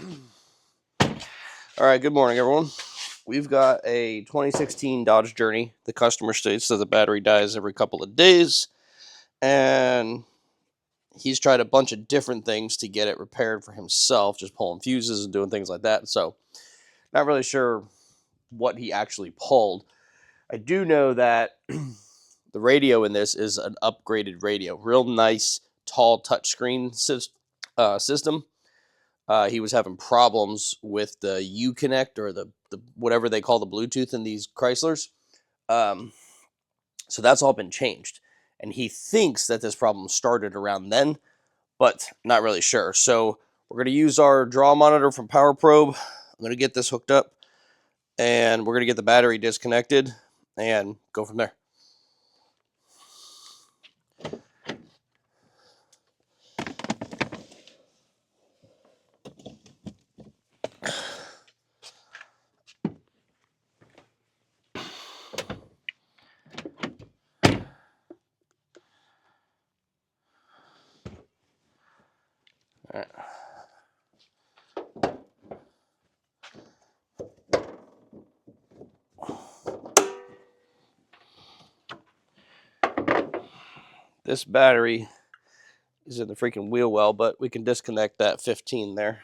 All right, good morning, everyone. We've got a 2016 Dodge Journey. The customer states that the battery dies every couple of days, and he's tried a bunch of different things to get it repaired for himself, just pulling fuses and doing things like that. So, not really sure what he actually pulled. I do know that the radio in this is an upgraded radio, real nice, tall touchscreen system. He was having problems with the U-Connect or the whatever they call the Bluetooth in these Chryslers. Um, so that's all been changed. And he thinks that this problem started around then, but not really sure. So we're going to use our draw monitor from Power Probe. I'm going to get this hooked up, and we're going to get the battery disconnected and go from there. All right. This battery is in the freaking wheel well, but we can disconnect that 15 there.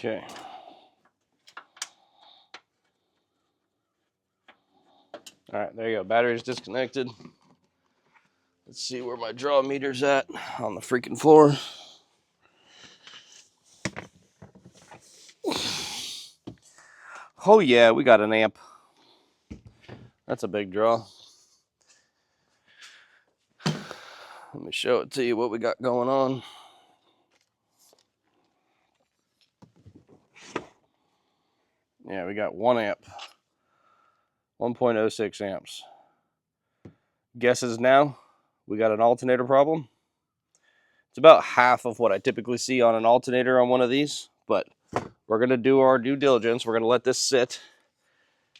Okay. All right, there you go. Battery's disconnected. Let's see where my draw meter's at on the freaking floor. Oh yeah, we got an amp. That's a big draw. Let me show it to you what we got going on. Yeah, we got 1 amp. 1.06 amps. Guesses now? We got an alternator problem. It's about half of what I typically see on an alternator on one of these, but we're going to do our due diligence. We're going to let this sit,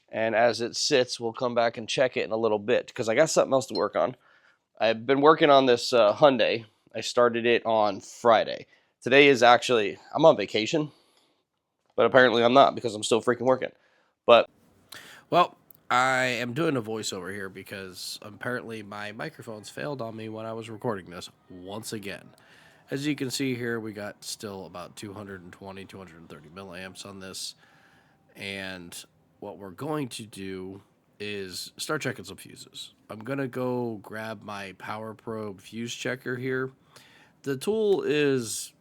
and as it sits, we'll come back and check it in a little bit, because I got something else to work on. I've been working on this Hyundai. I started it on Friday. Today is actually, I'm on vacation, but apparently I'm not, because I'm still freaking working. But Well, I am doing a voiceover here because apparently my microphones failed on me when I was recording this once again. As you can see here, we got still about 220, 230 milliamps on this. And what we're going to do is start checking some fuses. I'm going to go grab my Power Probe fuse checker here. The tool is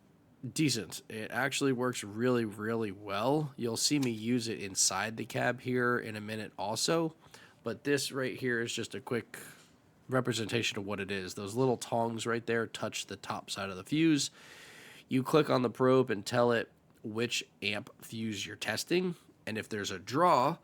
decent. It actually works really, really well. You'll see me use it inside the cab here in a minute also. But this right here is just a quick representation of what it is. Those little tongs right there touch the top side of the fuse. You click on the probe and tell it which amp fuse you're testing. And if there's a draw,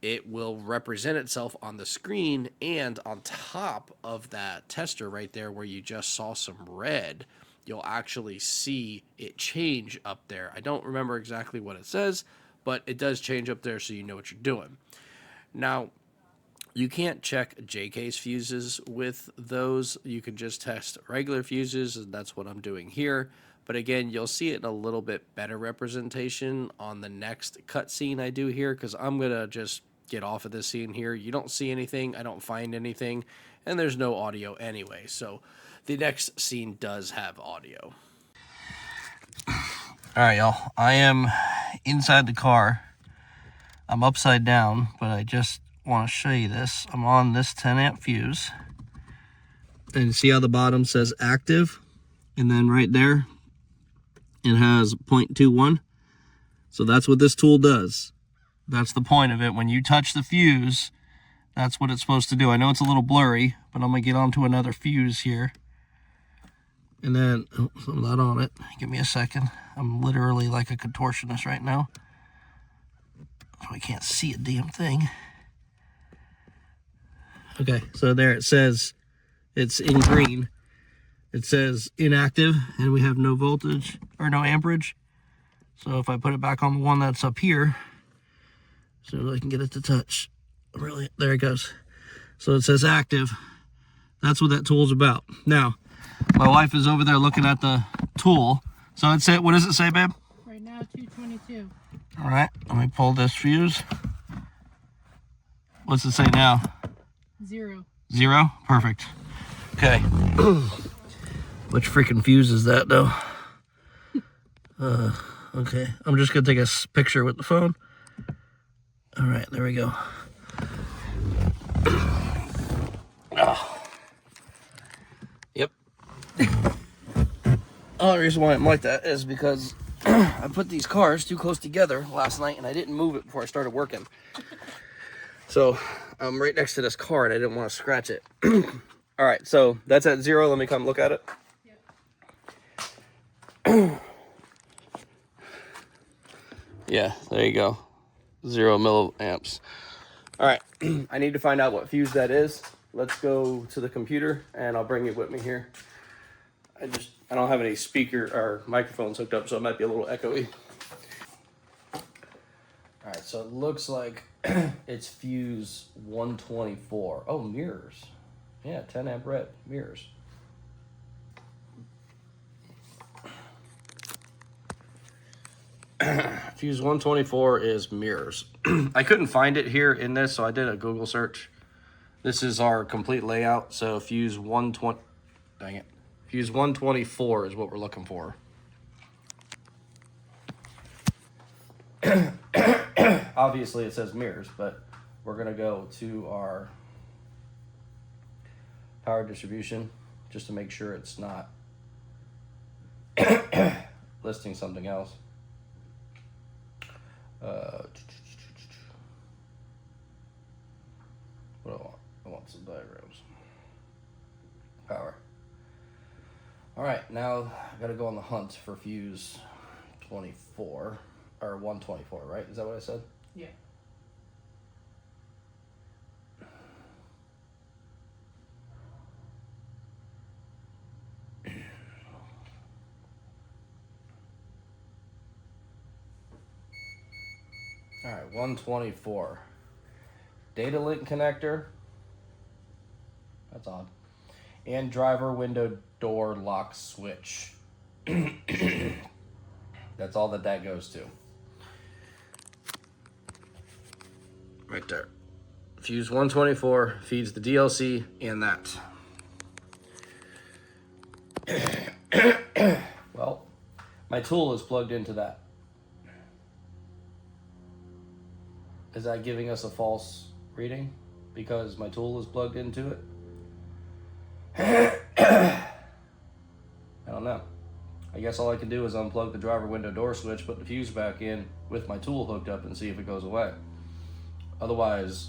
it will represent itself on the screen, and on top of that tester right there where you just saw some red, you'll actually see it change up there. I don't remember exactly what it says, but it does change up there so you know what you're doing. Now, you can't check JK's fuses with those. You can just test regular fuses, and that's what I'm doing here. But again, you'll see it in a little bit better representation on the next cutscene I do here, because I'm going to just get off of this scene here. You don't see anything, I don't find anything, and there's no audio anyway. So the next scene does have audio. all right, y'all. I am inside the car. I'm upside down, but I just want to show you this. I'm on this 10 amp fuse. And see how the bottom says active? And then right there, it has 0.21. So that's what this tool does. That's the point of it. When you touch the fuse, that's what it's supposed to do. I know it's a little blurry, but I'm going to get onto another fuse here. And then, some of that on it. Give me a second. I'm literally like a contortionist right now. I can't see a damn thing. Okay, so there it says, it's in green. It says inactive, and we have no voltage, or no amperage. So if I put it back on the one that's up here, so I can get it to touch. Really, there it goes. So it says active. That's what that tool's about. Now, my wife is over there looking at the tool. So it said, what does it say, babe? Right now, 222. All right, let me pull this fuse. What's it say now? 0. 0? Perfect. Okay. Which freaking fuse is that, though? Okay, I'm just gonna take a picture with the phone. All right, there we go. Oh. Yep. The only reason why I'm like that is because I put these cars too close together last night and I didn't move it before I started working. So I'm right next to this car and I didn't want to scratch it. All right, so that's at 0. Let me come look at it. Yep. Yeah, there you go. 0 milliamps. All right, I need to find out what fuse that is. Let's go to the computer and I'll bring it with me here. I don't have any speaker or microphones hooked up, so it might be a little echoey. All right, so it looks like it's fuse 124. Oh, mirrors. Yeah, 10 amp red mirrors. Fuse 124 is mirrors. I couldn't find it here in this, so I did a Google search. This is our complete layout, so fuse 120, dang it. Fuse 124 is what we're looking for. Obviously it says mirrors, but we're gonna go to our power distribution just to make sure it's not listing something else. What do I want? I want some diagrams. Power. All right, now I gotta go on the hunt for fuse 24 or 124, right? Is that what I said? Yeah. All right, 124. Data link connector. That's odd. And driver window door lock switch. That's all that goes to. Right there. Fuse 124 feeds the DLC and that. Well, my tool is plugged into that. Is that giving us a false reading because my tool is plugged into it? I don't know. I guess all I can do is unplug the driver window door switch, put the fuse back in with my tool hooked up and see if it goes away. Otherwise,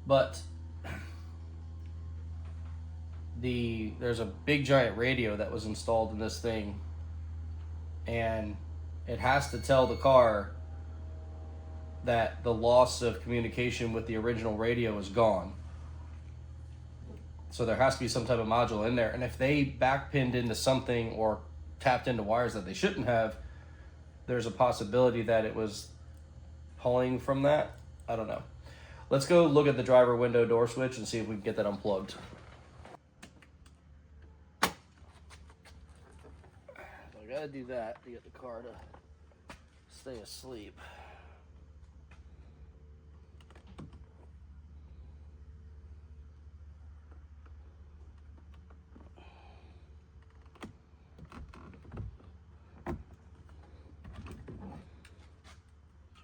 but there's a big giant radio that was installed in this thing, and it has to tell the car that the loss of communication with the original radio is gone. So there has to be some type of module in there. And if they backpinned into something or tapped into wires that they shouldn't have, there's a possibility that it was pulling from that. I don't know. Let's go look at the driver window door switch and see if we can get that unplugged. So I gotta do that to get the car to stay asleep.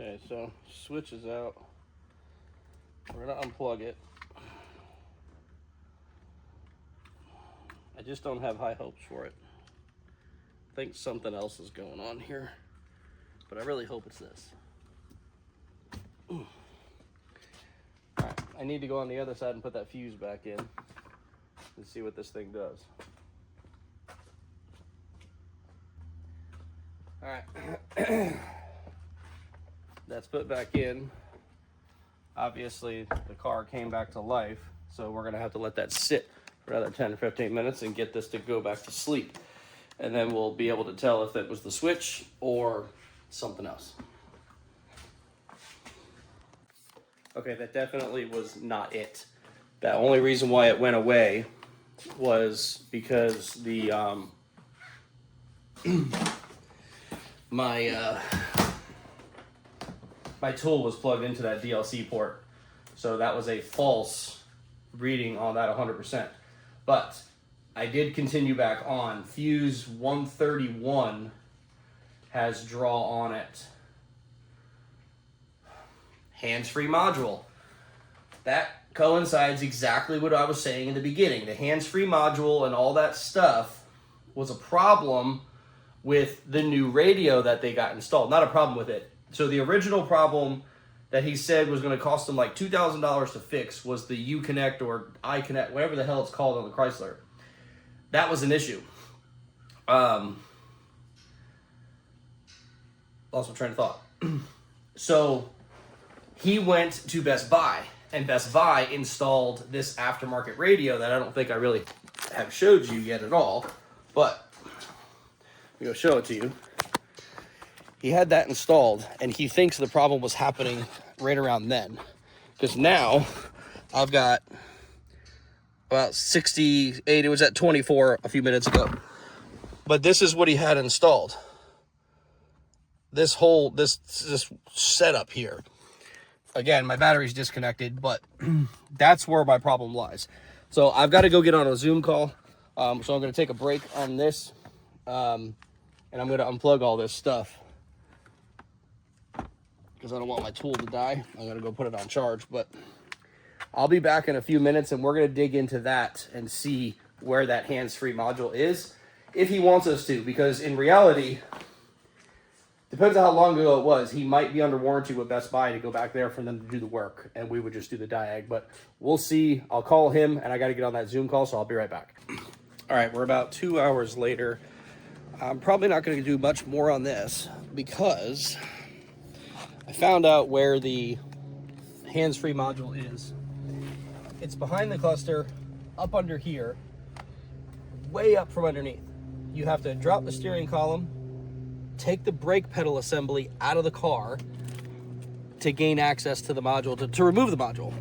Okay, so switch is out. We're gonna unplug it. I just don't have high hopes for it. I think something else is going on here, but I really hope it's this. All right, I need to go on the other side and put that fuse back in and see what this thing does. All right. That's put back in. Obviously, the car came back to life, so we're gonna have to let that sit for another 10 or 15 minutes and get this to go back to sleep. And then we'll be able to tell if it was the switch or something else. Okay, that definitely was not it. The only reason why it went away was because the my tool was plugged into that DLC port, so that was a false reading on that 100%. But I did continue back on. Fuse 131 has draw on it. Hands-free module. That coincides exactly what I was saying in the beginning. The hands-free module and all that stuff was a problem with the new radio that they got installed. Not a problem with it. So the original problem that he said was going to cost him like $2,000 to fix was the U-Connect or I-Connect, whatever the hell it's called on the Chrysler. That was an issue. Lost my train of thought. So he went to Best Buy, and Best Buy installed this aftermarket radio that I don't think I really have showed you yet at all, but I'm going to show it to you. He had that installed, and he thinks the problem was happening right around then. Because now, I've got about 68, it was at 24 a few minutes ago. But this is what he had installed. This whole, this setup here. Again, my battery's disconnected, but that's where my problem lies. So I've got to go get on a Zoom call. So I'm going to take a break on this. And I'm going to unplug all this stuff, because I don't want my tool to die. I'm going to go put it on charge, but I'll be back in a few minutes, and we're going to dig into that and see where that hands-free module is, if he wants us to, because in reality, depends on how long ago it was, he might be under warranty with Best Buy to go back there for them to do the work, and we would just do the diag, but we'll see. I'll call him, and I got to get on that Zoom call, so I'll be right back. All right, we're about 2 hours later. I'm probably not going to do much more on this, because I found out where the hands-free module is. It's behind the cluster, up under here, way up from underneath. You have to drop the steering column, take the brake pedal assembly out of the car to gain access to the module, to remove the module.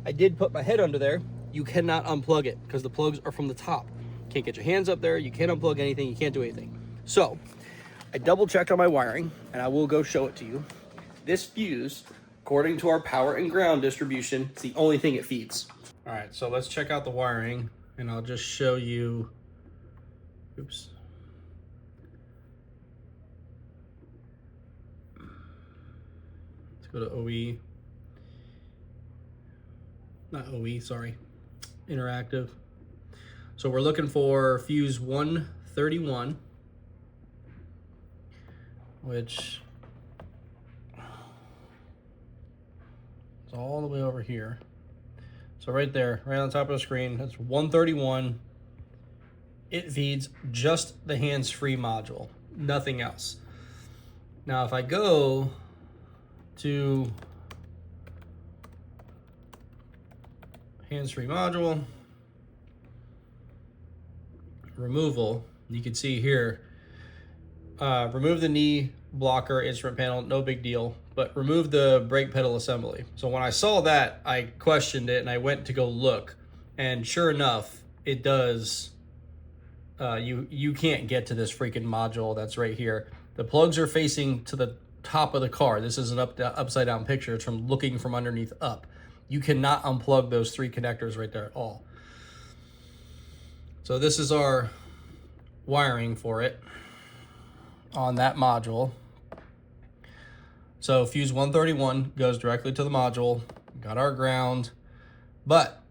I did put my head under there. You cannot unplug it because the plugs are from the top. Can't get your hands up there. You can't unplug anything. You can't do anything. So I double checked on my wiring, and I will go show it to you. This fuse, according to our power and ground distribution, it's the only thing it feeds. All right, so let's check out the wiring, and I'll just show you. Oops. Let's go to OE. Not OE, sorry. Interactive. So we're looking for fuse 131, which is all the way over here. So right there, right on top of the screen, that's 131. It feeds just the hands-free module, nothing else. Now, if I go to hands-free module, removal, you can see here, remove the knee blocker instrument panel, no big deal, but remove the brake pedal assembly. So when I saw that, I questioned it and I went to go look, and sure enough, it does. You can't get to this freaking module that's right here. The plugs are facing to the top of the car. This is an upside down picture. It's from looking from underneath up. You cannot unplug those three connectors right there at all. So this is our wiring for it on that module. So fuse 131 goes directly to the module. Got our ground, but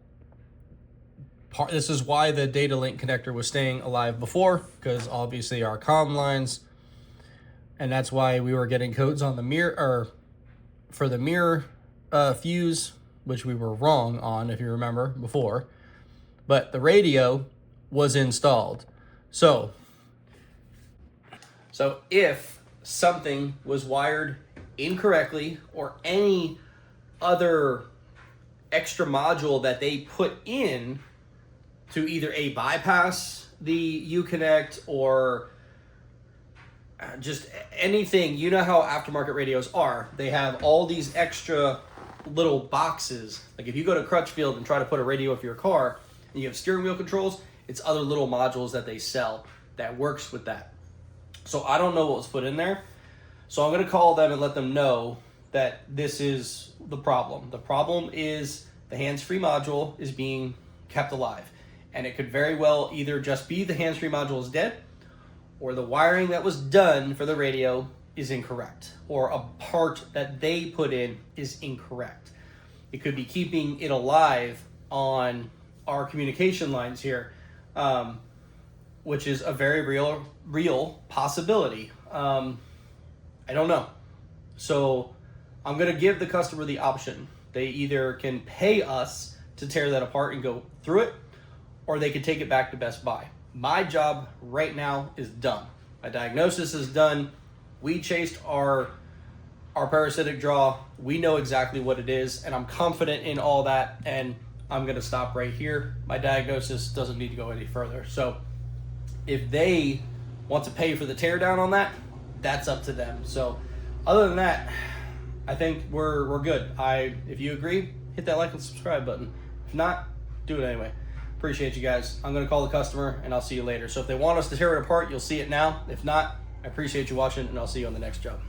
this is why the data link connector was staying alive before, because obviously our comm lines, and that's why we were getting codes on the mirror, or for the mirror fuse, which we were wrong on, if you remember before, but the radio was installed. So if something was wired incorrectly, or any other extra module that they put in to either bypass the Uconnect or just anything. You know how aftermarket radios are. They have all these extra little boxes. Like if you go to Crutchfield and try to put a radio for your car and you have steering wheel controls, it's other little modules that they sell that works with that. So I don't know what was put in there. So I'm going to call them and let them know that this is the problem. The problem is the hands-free module is being kept alive. And it could very well either just be the hands-free module is dead, or the wiring that was done for the radio is incorrect, or a part that they put in is incorrect. It could be keeping it alive on our communication lines here, which is a very real possibility. I don't know. So I'm going to give the customer the option. They either can pay us to tear that apart and go through it, or they could take it back to Best Buy. My job right now is done. My diagnosis is done. We chased our parasitic draw. We know exactly what it is, and I'm confident in all that, and I'm going to stop right here. My diagnosis doesn't need to go any further. So if they want to pay for the teardown on that, that's up to them. So other than that, I think we're good. If you agree, hit that like and subscribe button. If not, do it anyway. Appreciate you guys. I'm going to call the customer, and I'll see you later. So if they want us to tear it apart, you'll see it now. If not, I appreciate you watching, and I'll see you on the next job.